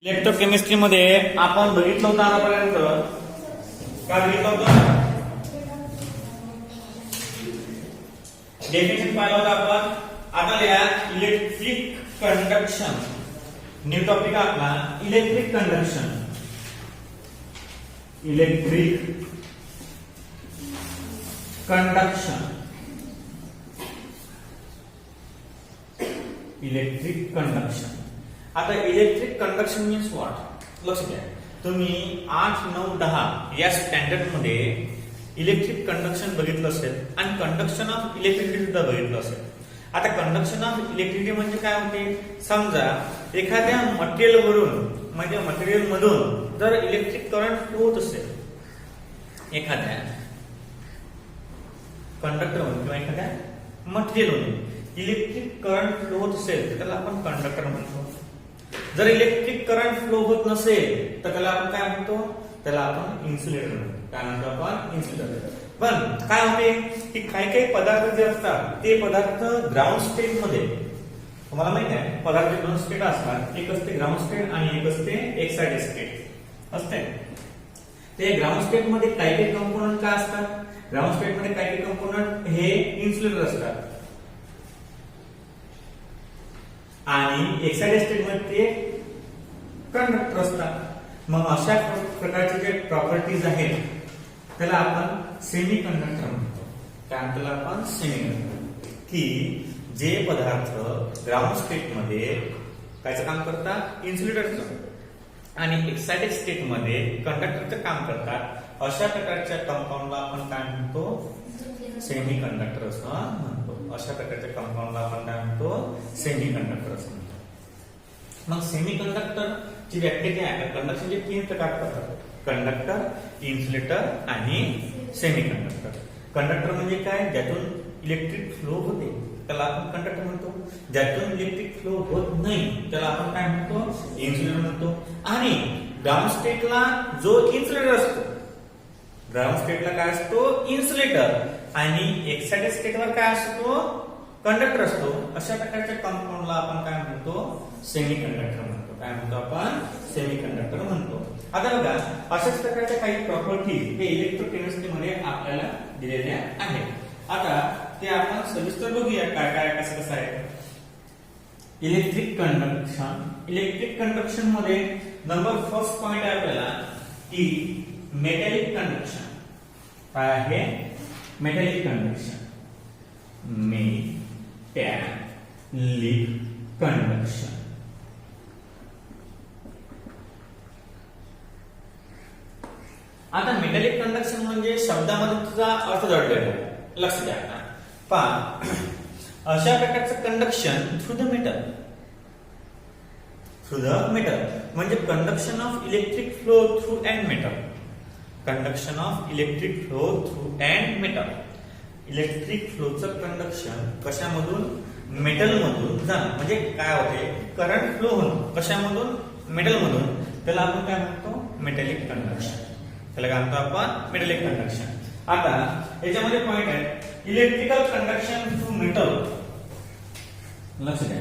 Electrochemistry मध्ये आपण बघितलं होतं आतापर्यंत काय बघितलं होतं? डेफिनेशन पाहिलं होतं आपण. आता लिहा इलेक्ट्रिक कंडक्शन. न्यू टॉपिक आपला electric conduction. Electric conduction. Electric conduction. आता इलेक्ट्रिक कंडक्शन मीन्स व्हॉट? लक्ष द्या. तुम्ही 8, 9, 10 या स्टँडर्ड मध्ये इलेक्ट्रिक कंडक्शन बघितलं असेल आणि कंडक्शन ऑफ इलेक्ट्रिसिटी सुद्धा बघितलं असेल. आता कंडक्शन ऑफ इलेक्ट्रिसिटी म्हणजे काय होते? समजा एखाद्या मटेरियल वरून म्हणजे मटेरियल मधून जर इलेक्ट्रिक करंट फ्लो होत असेल एखाद्या कंडक्टर मधून किंवा एखाद्या मटेरियल मधून इलेक्ट्रिक करंट फ्लो होत असेल तर त्याला आपण कंडक्टर म्हणतो. जर इलेक्ट्रिक करंट फ्लो होत नसेल तर त्याला आपण काय म्हणतो? त्याला आपण इन्सुलेटर म्हणतो. काय म्हणतो आपण? इन्सुलेटर. पण काय होते की काही पदार्थ जे असतात ते पदार्थ ग्राउंड स्टेट मध्ये, तुम्हाला माहिती आहे पदार्थ 2 स्टेट असतात. एक असते ग्राउंड स्टेट आणि एक असते एक्साइटेड स्टेट असते. ते ग्राउंड स्टेट मध्ये काही कंपोनंट काय असतात? ग्राउंड स्टेट मध्ये काही कंपोनंट हे इन्सुलेटर असतात आणि एक्साइटेड स्टेट मध्ये कंडक्टर असतात. मग अशा प्रकारचे जे प्रॉपर्टीज आहेत त्याला आपण सेमी कंडक्टर म्हणतो. काय त्याला आपण सेमी कंडक्टर, की जे पदार्थ ग्राउंड स्टेट मध्ये कायचं काम करतात? इन्सुलेटरचं, आणि एक्साइटेड स्टेट मध्ये कंडक्टरचं काम करतात. अशा प्रकारच्या कंपाऊंडला आपण काय म्हणतो? सेमी कंडक्टर असं म्हणतो. अशा प्रकारच्या कंपाऊंडला आपण काय म्हणतो? सेमी कंडक्टर असं म्हणतो. मग सेमी कंडक्टर ची व्याख्या काय आहे? कंडक्शनचे 3 प्रकार पडतात: कंडक्टर, इन्सुलेटर आणि सेमी कंडक्टर. कंडक्टर म्हणजे काय? ज्यातून इलेक्ट्रिक फ्लो होते त्याला आपण कंडक्टर म्हणतो. ज्यातून इलेक्ट्रिक फ्लो होत नाही त्याला आपण काय म्हणतो? इन्सुलेटर म्हणतो. आणि ग्राउंड स्टेटला जो इन्सुलेटर असतो, ग्राउंड स्टेटला काय असतो? इन्सुलेटर, आणि एक्साइटेड स्टेटवर काय असतो? कंडक्टर असतो. अशा प्रकारच्या कंपाऊंडला आपण काय म्हणतो? सेमी कंडक्टर म्हणतो. काय म्हणतो आपण? सेमी कंडक्टर म्हणतो. आता बघा, अशाच प्रकारच्या काही प्रॉपर्टीज हे इलेक्ट्रोकेमिस्ट्री मध्ये आपल्याला दिलेल्या आहेत. आता ते आपण सविस्तर बघूया काय काय कसं कसं आहे. Electric conduction. इलेक्ट्रिक कंडक्शन मध्ये नंबर फर्स्ट पॉइंट आहे आपल्याला की मेटॅलिक कंडक्शन. काय आहे? Metallic conduction. Metallic conduction. आता मेटॅलिक कंडक्शन म्हणजे शब्दामध्ये तुझा अर्थ दडलेला आहे. लक्ष द्या. पण अशा प्रकारचं conduction through the metal. Through the metal म्हणजे conduction of electric flow through and metal. Conduction of electric flow through and metal. Electric फ्लोचं कंडक्शन कशामधून? मेटल मधून जाणं. म्हणजे काय होते? करंट फ्लो होणं. कशामधून? मेटल मधून. त्याला आपण काय म्हणतो? Metallic conduction. त्याला काय म्हणतो आपण? Metallic conduction. आता याच्यामध्ये पॉइंट आहे इलेक्ट्रिकल कंडक्शन थ्रू मेटल. लक्ष द्या.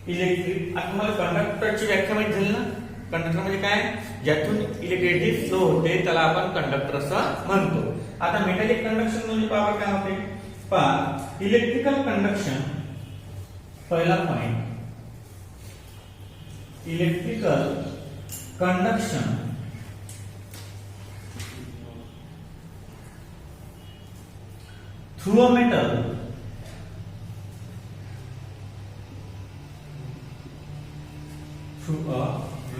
इलेक्ट्रिक, आता तुम्हाला कंडक्टरची व्याख्या माहिती झाली ना? कंडक्टर म्हणजे काय? ज्यातून इलेक्ट्रिसिटी फ्लो होते त्याला आपण कंडक्टर असं म्हणतो. आता मेटॅलिक कंडक्शन म्हणजे पॉवर काय होते? पहा, इलेक्ट्रिकल कंडक्शन पहिला point. Electrical conduction through a metal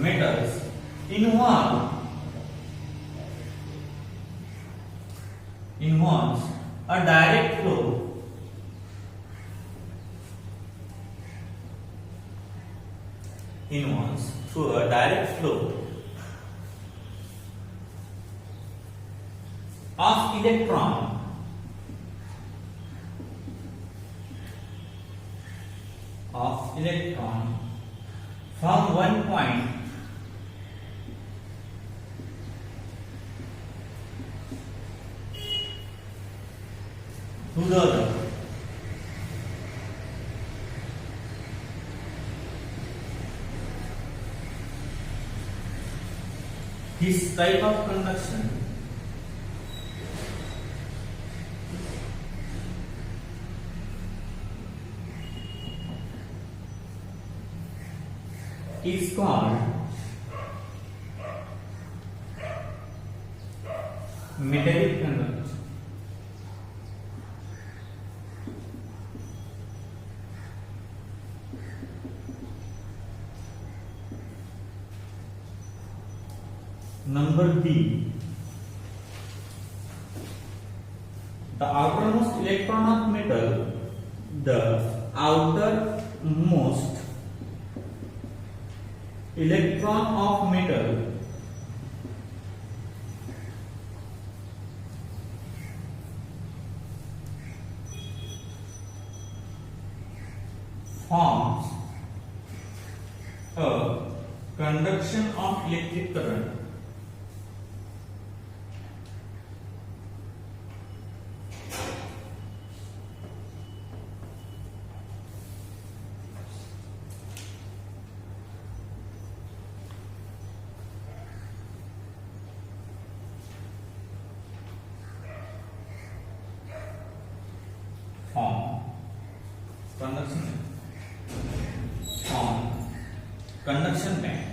metals involves a direct flow through a direct flow of electron from one point to the other. This type of conduction is called metallic conduction. Number B, the outermost electron of metal, the outermost electron of metal forms a conduction of electric current conduction band.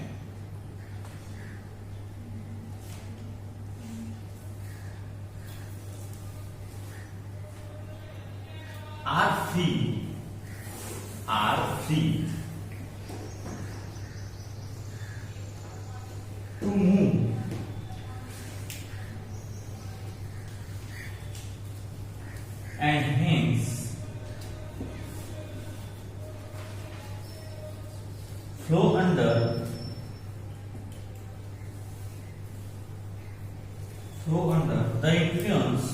Are free to move and hence flow under the influence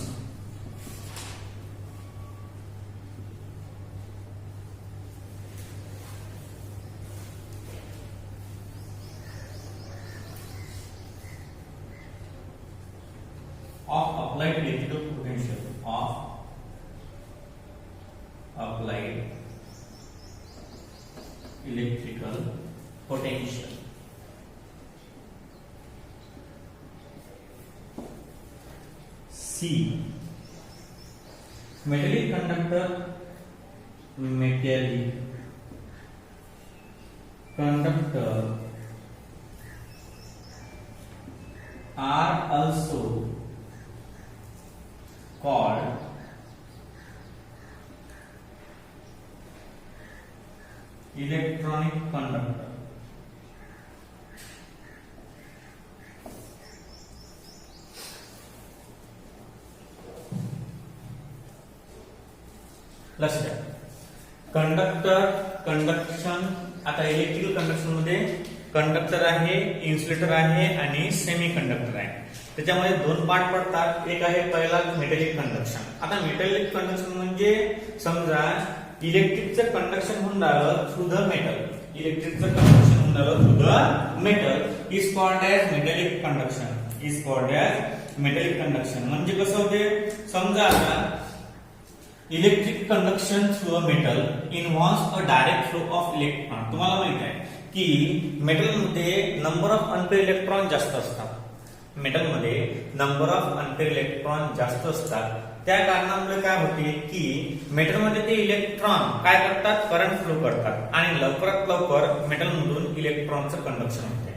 of applied electrical potential C. Metallic conductor are also called electronic conductor. लक्षात conduction आता electrical conduction मध्ये conductor आहे, insulator आहे आणि semi conductor आहे. त्याच्यामध्ये दोन part पडतात. एक आहे पहिला मेटॅलिक कंडक्शन. आता मेटॅलिक कंडक्शन म्हणजे समजा इलेक्ट्रिकचं कंडक्शन होऊन राहिलं थ्रू द मेटल. इलेक्ट्रिकचं कंडक्शन होऊन राहिलं through the metal is called as metallic conduction. म्हणजे कसं होते समजा आता electric conduction through a metal involves a direct flow of electron. तुम्हाला माहित आहे की मेटलमध्ये नंबर ऑफ अनपेअर इलेक्ट्रॉन जास्त असतात. मेटलमध्ये नंबर ऑफ अनपेअर इलेक्ट्रॉन जास्त असतात. त्या कारणामुळे काय होते की मेटलमध्ये ते इलेक्ट्रॉन काय करतात, करंट फ्लो करतात आणि लवकरात लवकर मेटलमधून इलेक्ट्रॉनचं कंडक्शन होते.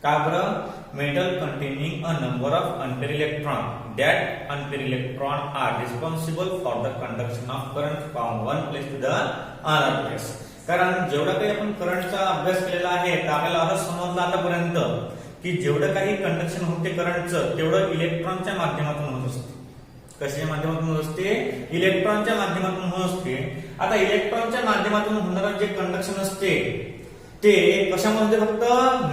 का बरं? Metal containing a number of unpaired electron. That unpaired electron are responsible for the conduction of current from one place to the other place. कारण जेवढा काही आपण करंटचा अभ्यास केलेला आहे तर आपल्याला असं समजलं आतापर्यंत की जेवढं काही कंडक्शन होते करंटचं तेवढं इलेक्ट्रॉनच्या माध्यमातून होत असते. कशाच्या माध्यमातून होत असते? इलेक्ट्रॉनच्या माध्यमातून होत असते. आता इलेक्ट्रॉनच्या माध्यमातून होणारं जे कंडक्शन असते ते कशामध्ये? फक्त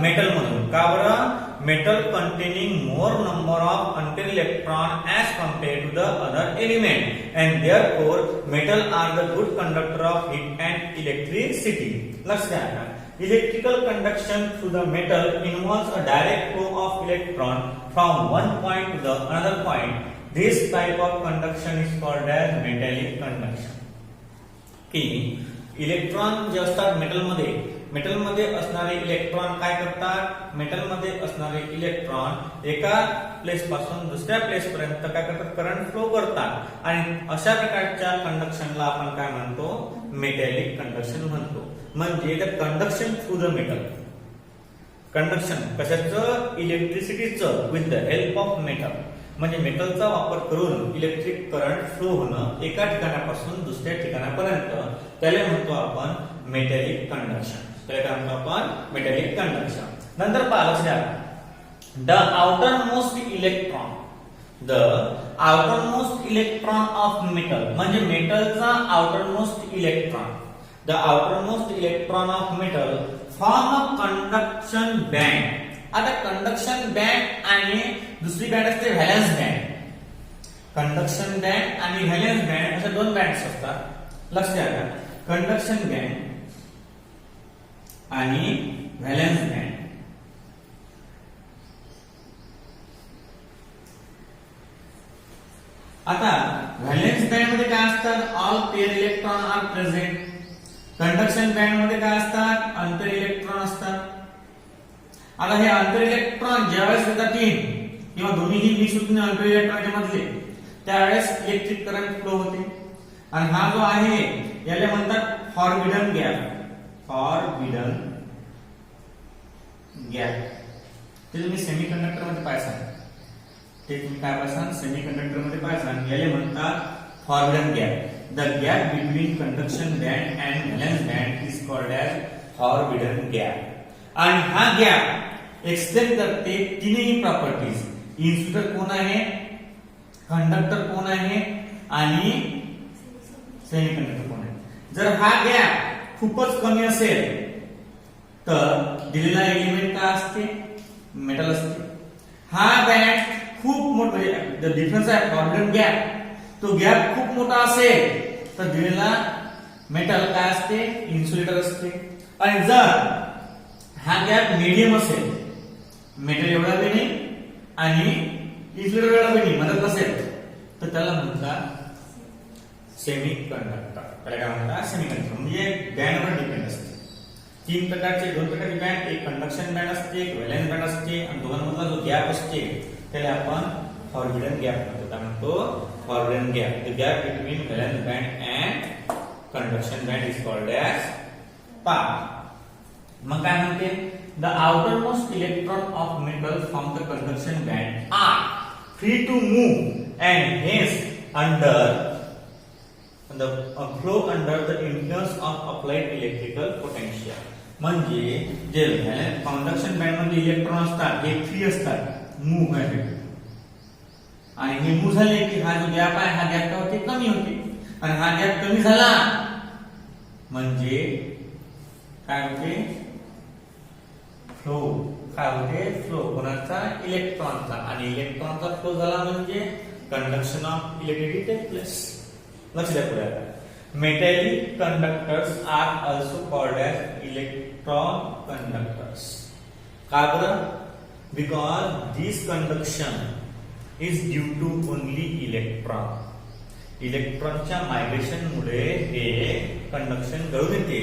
मेटल मधून. का बरं? Metal containing more number of अनपेअर electron as compared to the other element and therefore metal are the good conductor of heat and electricity. लक्षात घ्या, electrical conduction through the metal involves a direct flow of electron from one point to the another point. This type of conduction is called as metallic conduction. की electron जे असतात मेटलमध्ये मेटलमध्ये असणारे electron काय करतात, मेटलमध्ये असणारे electron एका प्लेस पासून दुसऱ्या प्लेस पर्यंत काय करतात, करंट फ्लो करतात आणि अशा प्रकारच्या कंडक्शनला आपण काय म्हणतो, मेटॅलिक कंडक्शन म्हणतो. म्हणजे the conduction through the metal, conduction कशाचं, इलेक्ट्रिसिटीचं with the help of metal, म्हणजे मेटलचा वापर करून इलेक्ट्रिक करंट फ्लो होणं एका ठिकाणापासून दुसऱ्या ठिकाणापर्यंत, त्याला म्हणतो आपण मेटॅलिक कंडक्शन. त्याला काय म्हणतो आपण, मेटॅलिक कंडक्शन. नंतर पहा, लक्ष द्या, the outermost electron, the outermost electron of metal, म्हणजे मेटलचा outermost electron, the outermost electron of metal form a conduction band. आता कंडक्शन बँड आणि दुसरी बँड असते व्हॅलेन्स बँड. कंडक्शन बँड आणि व्हॅलेन्स बँड अशा दोन bands असतात. लक्ष द्या, कंडक्शन बँड आणि व्हॅलेन्स बँड. आता व्हॅलेन्स बँड मध्ये काय असतात, all pair electron are present. Conduction band मध्ये काय असतात, अंतर इलेक्ट्रॉन असतात. आता हे अंतर इलेक्ट्रॉन ज्यावेळेस येतात किंवा दोन्हीही मिक्स होतील अंतर इलेक्ट्रॉनच्या मधले, त्यावेळेस इलेक्ट्रिक करंट फ्लो होते. आणि हा जो आहे याला म्हणतात फॉरबिडन गॅप. फॉरबिडन गॅप ते तुम्ही सेमीकंडक्टर मध्ये पाहिजे, ते तुम्ही काय पाहिजे, सेमीकंडक्टर मध्ये पाहिजे, याला म्हणतात forbidden gap. The gap between conduction band and valence band is called as forbidden gap. आणि हा गॅप एक्सप्लेन करते तीनही प्रॉपर्टीज. इन्सुलेटर कोण आहे, कंडक्टर कोण आहे आणि सेमीकंडक्टर कोण आहे. जर हा गॅप खूपच कमी असेल तर दिलेला एलिमेंट काय असते, मेटल असते. हा बँड खूप मोठा, म्हणजे डिफरन्स आहे फॉरबिडन गॅप, तो गॅप खूप मोठा असेल तर दिलेला मेटल काय असते, इन्सुलेटर असते. आणि जर हा गॅप मीडियम असेल, मेटल एवढा बी नाही आणि इन्सुलेटर एवढा बी नाही, मदत असेल, तर त्याला म्हणतात सेमी कंडक्टर. त्याला काय म्हणतात, सेमी कंडक्टर. म्हणजे बँडवर डिपेंड असते. दोन प्रकारची बँड, एक कंडक्शन बँड असते, एक व्हॅलेन्स बँड असते, आणि दोघांमधला जो गॅप असते त्याला आपण फॉरबिडन गॅप म्हणतो. काय म्हणतो, forbidden gap. The gap between valence band and conduction band is called as path. मग काय म्हणते, the outermost electron of metal from the conduction band are free to move and hence under the flow under the influence of applied electrical potential. म्हणजे जे conduction band मध्ये electron असतात हे free असतात, move आहे, आणि हे move झाले की हा जो गॅप आहे, हा गॅप काय होते, कमी होते. आणि हा गॅप कमी झाला म्हणजे काय होते, फ्लो. काय होते, फ्लो कोणाचा, इलेक्ट्रॉनचा. आणि इलेक्ट्रॉनचा फ्लो झाला म्हणजे conduction of electricity take place. लक्ष द्या पुढे. Metallic conductors are also called as electron conductors. का बरं, because this conduction is due to only electron. इलेक्ट्रॉनच्या मायग्रेशन मुळे हे कंडक्शन घडून येते.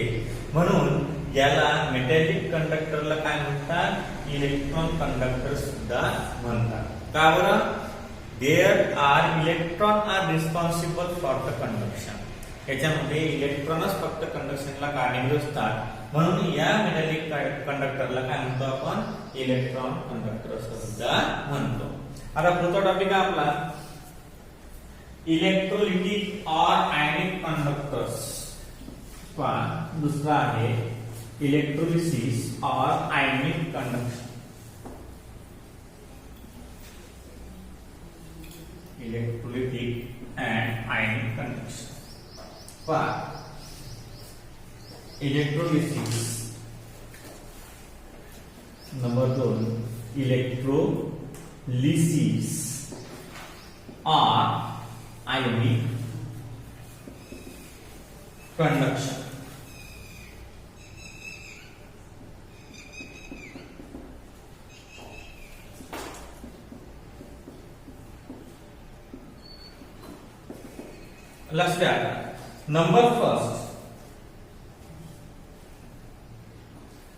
म्हणून याला मेटॅलिक कंडक्टरला काय म्हणतात, इलेक्ट्रॉन कंडक्टर सुद्धा म्हणतात. का बरं, there are electron are responsible for the conduction. याच्यामध्ये इलेक्ट्रॉनच फक्त कंडक्शनला कारणीभूत असतात. म्हणून या मेटॅलिक कंडक्टरला काय म्हणतो आपण, इलेक्ट्रॉन कंडक्टर सुद्धा म्हणतो. आता पुढचा टॉपिक आहे आपला इलेक्ट्रोलिटिक और आयनिक कंडक्टर्स. दुसरा आहे इलेक्ट्रोलिसिस और ionic conduction. Electrolytic and ionic conduction. Electrolysis number 2, electrolysis और आयनिक कंडक्शन. लक्ष द्या. Number first,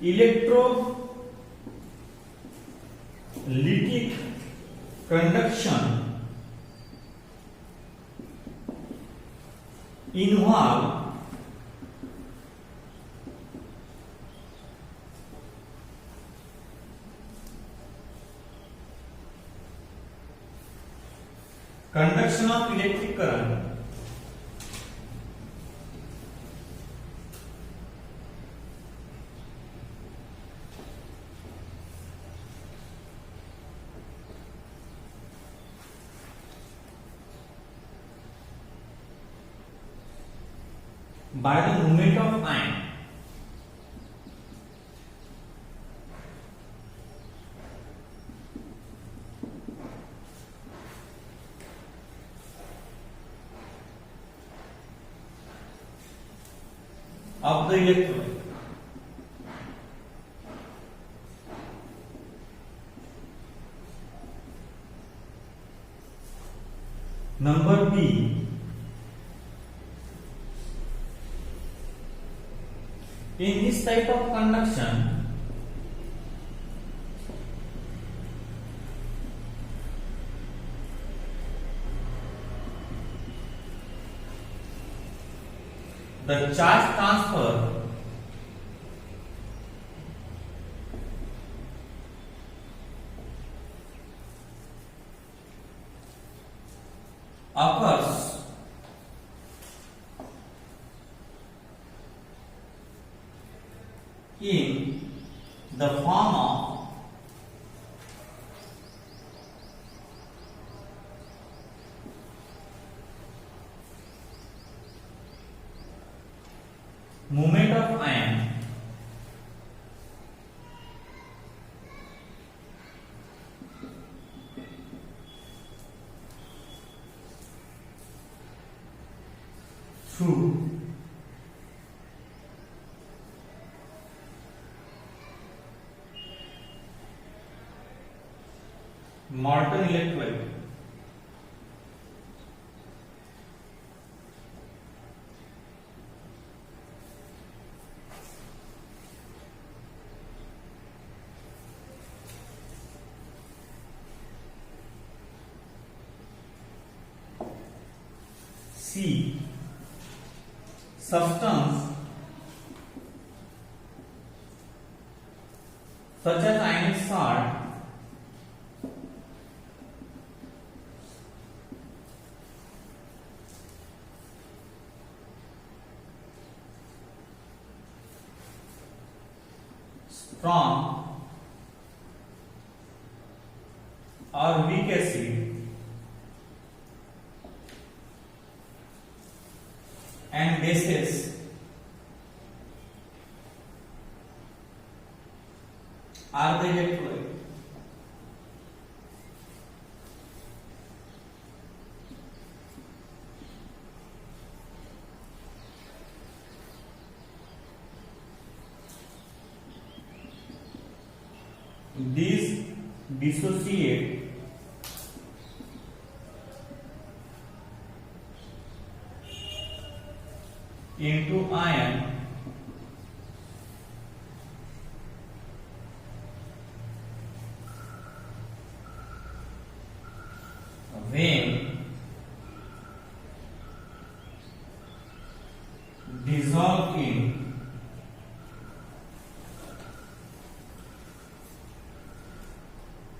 electrolytic conduction involve conduction of electric current by the movement of ion of the electron. Number B. In this type of conduction, the charge transfer occurs in the form of movement of ion through molten electrolyte. C. Substance such as ionic salt strong or weak acid and bases are the electrolyte. These dissociate into ion when dissolved in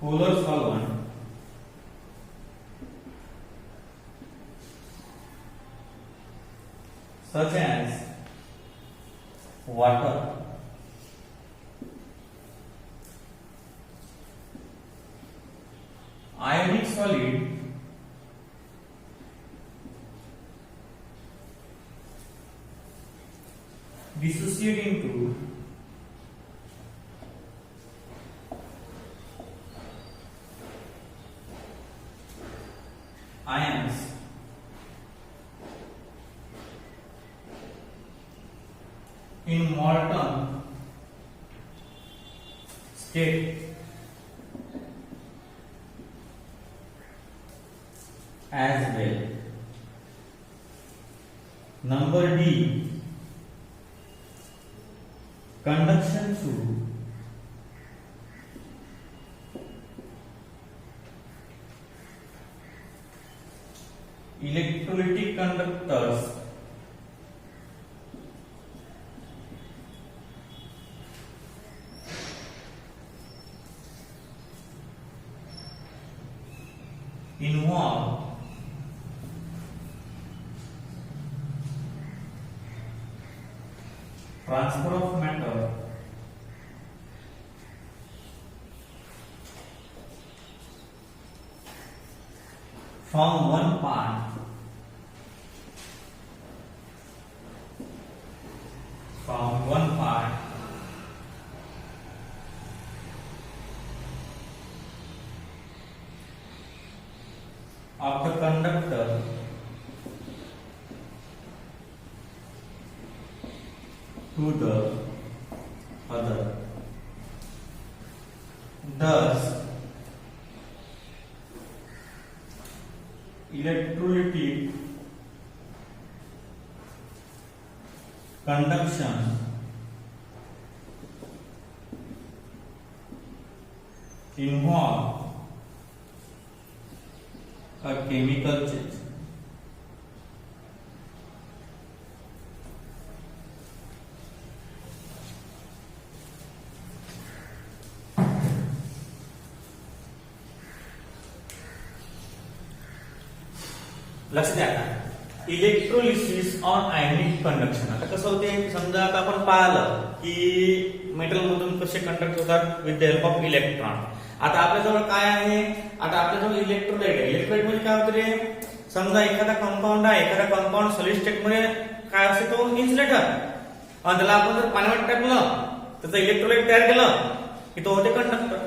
polar solvent such as water, ionic solid, dissociate into ions in molten state as well. Number D. conduction through electrolytic conductors involve transfer of matter from one part of the conductor to the other. Thus, electrolytic conduction involves a chemical change. लक्ष द्या आता electrolysis on ionic conduction. आता कसं होते समजा आता आपण पाहिलं की मेटल मधून कसे कंडक्ट होतात with the help of electron. आता आपल्याजवळ काय आहे, आता आपल्याजवळ इलेक्ट्रोलाइट आहे. इलेक्ट्रोलाइट म्हणजे काय होतं रे, समजा एखादा कंपाऊंड आहे, एखादा कंपाऊंड सॉलिड स्टेट मध्ये काय असते तो इन्सुलेटर, आणि त्याला आपण जर पाण्यावर टाकलं त्याचं इलेक्ट्रोलाइट तयार केलं की तो होते conductor.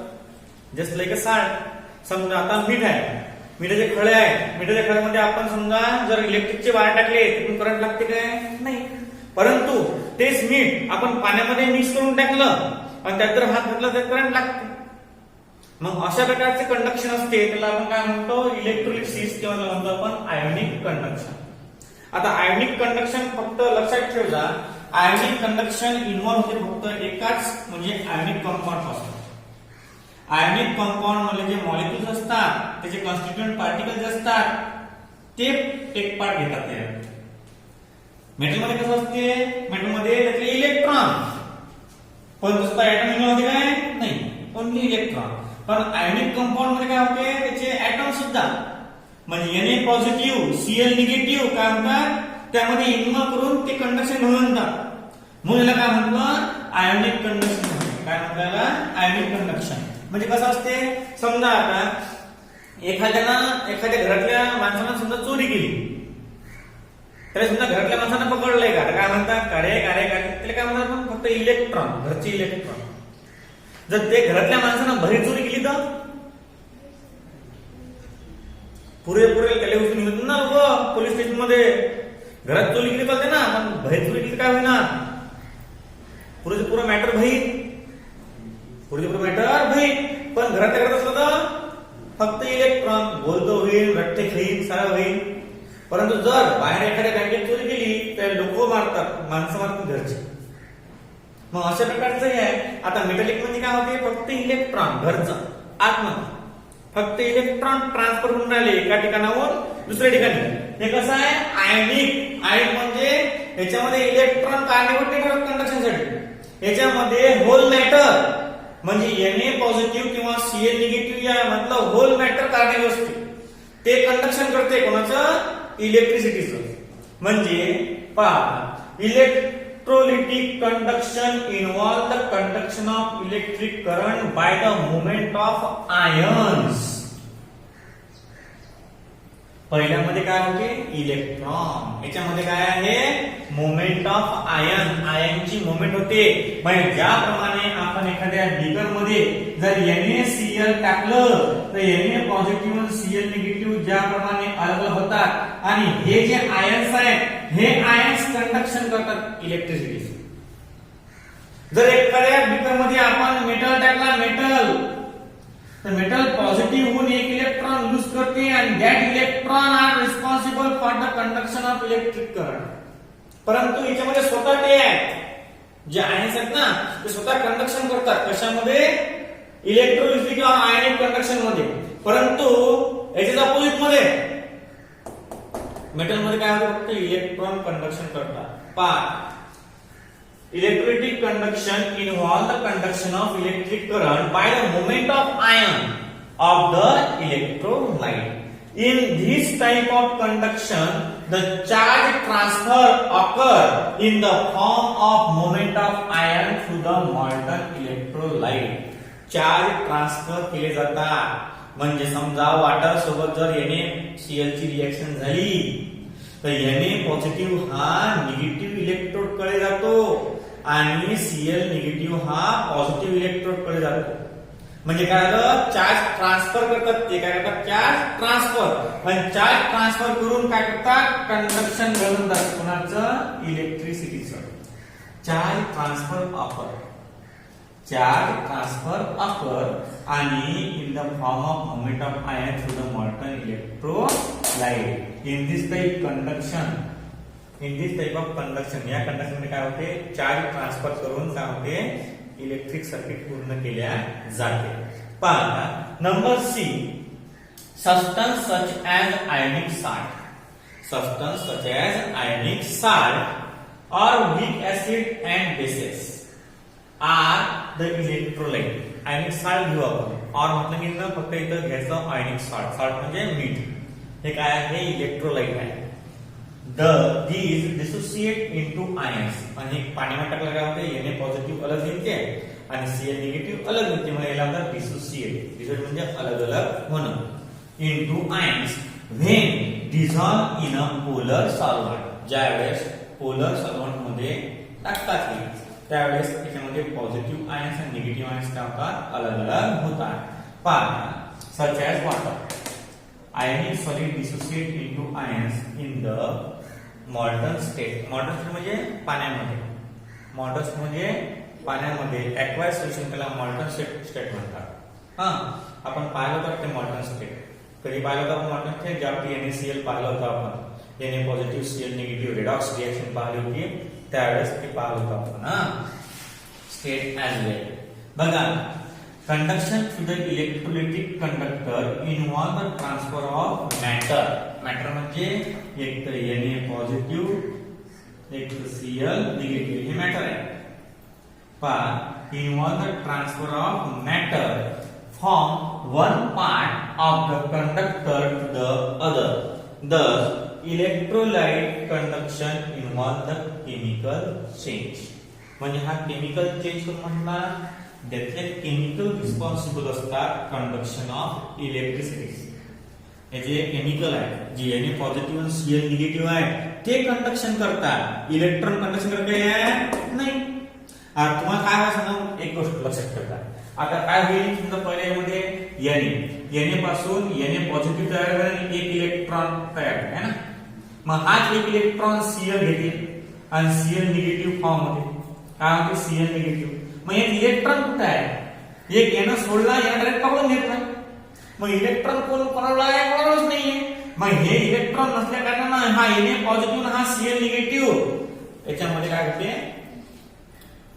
Just like a salt. समजा आता मीठ आहे, मिठाचे खळे आहेत, मिठाच्या खळ्यामध्ये आपण समजा जर इलेक्ट्रिकचे वायर टाकले तिथून करंट लागते काय, नाही. परंतु तेच मीठ आपण पाण्यामध्ये मिक्स करून टाकलं आणि त्यात जर हात घातला तर करंट लागते. मग अशा प्रकारचे कंडक्शन असते, त्याला आपण काय म्हणतो इलेक्ट्रोलिसिस किंवा म्हणतो आपण आयोनिक कंडक्शन. आता आयोनिक कंडक्शन फक्त लक्षात ठेवा, आयोनिक कंडक्शन इन्व्हॉल्व होते फक्त एकाच म्हणजे आयोनिक कंपाऊंड पासून. आयोनिक कंपाऊंड मध्ये जे मॉलिक्युल्स असतात त्याचे कॉन्स्टिट्यूएंट पार्टिकल्स असतात ते एक पार्ट घेतात. ते मेटल मध्ये कसं असते, मेटल मध्ये त्याचे इलेक्ट्रॉन, पण दुसरा ऍटम इन्व्हॉल्व होते काय, नाही, ओन्ली इलेक्ट्रॉन. पण आयोनिक कंपाऊंड मध्ये काय होते त्याचे ऍटम सुद्धा म्हणजे Na पॉझिटिव्ह Cl निगेटिव्ह काय म्हणतात त्यामध्ये इन्व्हॉल्व करून ते कंडक्शन म्हणतात. म्हणून याला काय म्हणतात आयोनिक कंडक्शन. काय म्हणतात आयोनिक कंडक्शन. म्हणजे कसं असते समजा आता एखाद्या घरातल्या माणसानं समजा चोरी केली, त्याला समजा घरातल्या माणसानं पकडलंय का, काय म्हणतात काढे त्याला काय म्हणतात आपण फक्त इलेक्ट्रॉन, घरचे इलेक्ट्रॉन. जर ते घरातल्या माणसानं बाहेर चोरी केली तर पुरे त्याला उचलून निघत ना पोलीस स्टेशन मध्ये. घरात चोरी केली चालते ना, पण बाहेर चोरी केली काय होईना, पुरं मॅटर बाहेर, पुढे मॅटर बाहेर. पण घरातल्या घरात असलं तर फक्त इलेक्ट्रॉन, बोलतो होईल, रट्टे खाईल, सारा होईल. परंतु जर बाहेर एखाद्या बँकेत चोरी केली तर लोक मारतात, माणसं मारतात घरचे. मग अशा प्रकारचं हे आहे. आता मेटॅलिक म्हणजे काय होते फक्त इलेक्ट्रॉन, घरचं आतमध्ये फक्त इलेक्ट्रॉन ट्रान्सफर होऊन राहिले एका ठिकाणाहून दुसऱ्या ठिकाणी. हे कसं आहे आयनिक. आयन म्हणजे याच्यामध्ये इलेक्ट्रॉन कारणीभूत ठरवतात कंडक्शनसाठी. याच्यामध्ये होल मॅटर म्हणजे Na पॉझिटिव्ह किंवा Cl निगेटिव्ह या मतलब होल मॅटर कारणीभूत असते, ते कंडक्शन करते कोणाचं इलेक्ट्रिसिटीचं. म्हणजे पहा electrolytic conduction involve the conduction of electric current by the movement of ions. पहिल्यामध्ये काय होते इलेक्ट्रॉन, याच्यामध्ये काय आहे मुवमेंट ऑफ आयन, आयनची मुवमेंट होते. म्हणजे ज्याप्रमाणे आपण एखाद्या बीकर मध्ये जर NaCl टाकलं तर Na पॉझिटिव्ह आणि Cl निगेटिव्ह ज्याप्रमाणे अलग होतात आणि हे जे आयन्स आहेत हे आयन्स कंडक्शन करतात इलेक्ट्रिसिटी. जर एखाद्या बीकर मध्ये आपण मेटल टाकला, मेटल तर मेटल पॉझिटिव्ह होऊन एक इलेक्ट्रॉन लूज करते आणि that electron are responsible for the conduction of electric current. परंतु याच्यामध्ये स्वतः ते आहे जे आयन्स आहेत ना ते स्वतः कंडक्शन करतात कशामध्ये इलेक्ट्रोलिसिटी किंवा आयनिक कंडक्शन मध्ये परंतु याच्याच अपोजिट मध्ये मेटल मध्ये काय होतं फक्त इलेक्ट्रॉन कंडक्शन करतात पण electrolytic conduction involve the conduction of electric current by the movement of ion of the electrolyte. In this type of conduction, the charge transfer occur in the form of movement of ion through the molten electrolyte. Charge transfer केले जातात म्हणजे समजा water सोबत जर NaCl ची reaction झाली तर Na positive हा निगेटिव्ह इलेक्ट्रोड कडे जातो आणि Cl निगेटिव्ह हा पॉझिटिव्ह इलेक्ट्रोड कडे जातो म्हणजे काय झालं चार्ज ट्रान्सफर करतात ते काय करतात चार्ज ट्रान्सफर आणि चार्ज ट्रान्सफर करून काय करतात कंडक्शन घडवतात कोणाचं इलेक्ट्रिसिटीचं चार्ज ट्रान्सफर ऑफर आणि in the form of moment of ion through the मॉल्टन electrolyte in this type of conduction या कंडक्शन मध्ये काय होते चार्ज ट्रान्सफर करून काय होते इलेक्ट्रिक सर्किट पूर्ण केल्या जाते पहा number C substance such as ionic salt और weak acid and bases are the electrolyte ionic salt घेऊ आपण और म्हटलं की ना फक्त इथं घ्यायचं आयनिक साल्ट म्हणजे मीठ हे काय आहे इलेक्ट्रोलाइट आहे these dissociate into ions आणि पाण्यामध्ये टाकलं काय होते Na पॉझिटिव्ह अलग निघते आणि Cl निगेटिव्ह अलग निघते म्हणजे याला म्हणतात डिसोसिएट म्हणजे अलग अलग होणं into ions when dissolved in a polar solvent ज्यावेळेस पोलर सॉल्व्हंट मध्ये टाकतात त्यावेळेस त्याच्यामध्ये पॉझिटिव्ह आयन्स आणि निगेटिव्ह आयन्स काय होतात अलग अलग होतात पहा such as water ionic solid dissociate into ions in the molten state म्हणजे पाण्यामध्ये aqueous solution त्याला molten state म्हणतात आपण पाहिलं होतं ते molten state कधी पाहिलं होतं आपण molten state ज्यावेळी NaCl पाहिलं होतं आपण Na positive Cl negative redox reaction पाहिली होती त्यावेळेस ते पाहिलं होतं आपण स्टेट ऍज वेल बघा Conduction through the electrolytic conductor involve the transfer of matter. Matter म्हणजे एक तर Na पॉझिटिव्ह एक तर Cl निगेटिव्ह हे मॅटर आहे. पण involve the transfer of matter from one part of the conductor to the other. Thus, electrolyte conduction involve the chemical change. म्हणजे हा केमिकल चेंज म्हणला त्यातले केमिकल रिस्पॉन्सिबल असतात कंडक्शन ऑफ इलेक्ट्रिसिटी हे जे केमिकल आहे जे Na पॉझिटिव्ह आणि Cl निगेटिव्ह आहे ते कंडक्शन करतात इलेक्ट्रॉन कंडक्शन करते नाही तुम्हाला काय सांगा एक गोष्ट लक्षात ठेवा आता काय होईल समजा पहिल्यामध्ये Na पासून Na पॉझिटिव्ह तयार झाला आणि एक इलेक्ट्रॉन तयार आहे ना मग हाच एक इलेक्ट्रॉन Cl घेतील आणि Cl निगेटिव्ह फॉर्म मध्ये काय होते Cl निगेटिव्ह मग एक इलेक्ट्रॉन कुठे आहे एक यानं सोडला या डायरेक्ट पकडून घेतला मग इलेक्ट्रॉन कोणाला आहे कोणालाच नाहीये मग हे इलेक्ट्रॉन नसल्या कारणाने हा Na पॉझिटिव्ह हा Cl निगेटिव्ह याच्यामध्ये काय होते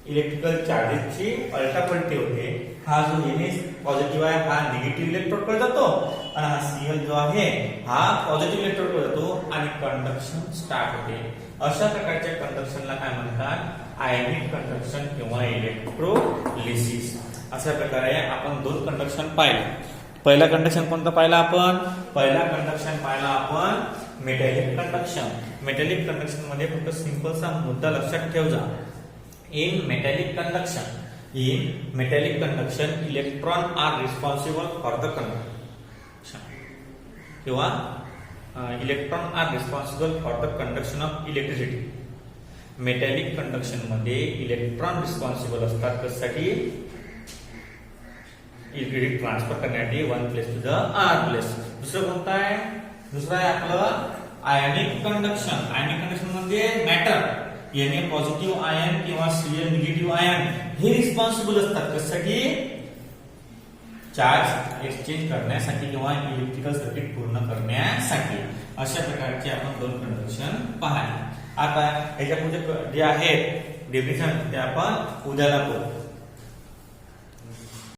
इलेक्ट्रिकल चार्जेसची पलटापलटी होते हा जो Na पॉझिटिव्ह आहे हा निगेटिव्ह इलेक्ट्रोड कडे जातो आणि हा Cl जो आहे हा पॉझिटिव्ह इलेक्ट्रोड कडे जातो आणि कंडक्शन स्टार्ट होते अशा प्रकारच्या कंडक्शनला काय म्हणतात आयनिक कंडक्शन किंवा इलेक्ट्रोलिसिस अशा प्रकारे आपण दोन कंडक्शन पाहिले पहिला कंडक्शन कोणता पाहिला आपण मेटॅलिक कंडक्शन मध्ये फक्त सिंपल सा मुद्दा लक्षात ठेवा in metallic conduction electron are responsible for the conduction किंवा electron are responsible for the conduction of electricity metallic conduction मध्ये इलेक्ट्रॉन रिस्पॉन्सिबल असतात कशासाठी इलेक्ट्रिक ट्रान्सफर करण्यासाठी one place to the other place दुसरं कोणतं आहे दुसरं आहे आपलं आयनिक कंडक्शन म्हणजे मॅटर Na पॉझिटिव्ह आयन किंवा Cl निगेटिव्ह आयन हे रिस्पॉन्सिबल असतात कशासाठी चार्ज एक्सचेंज करण्यासाठी किंवा इलेक्ट्रिकल सर्किट पूर्ण करण्यासाठी अशा प्रकारचे आपण दोन कंडक्शन पाहिले आता याच्या पुढे जे आहेत डेफिनेशन ते आपण उद्याला बघू.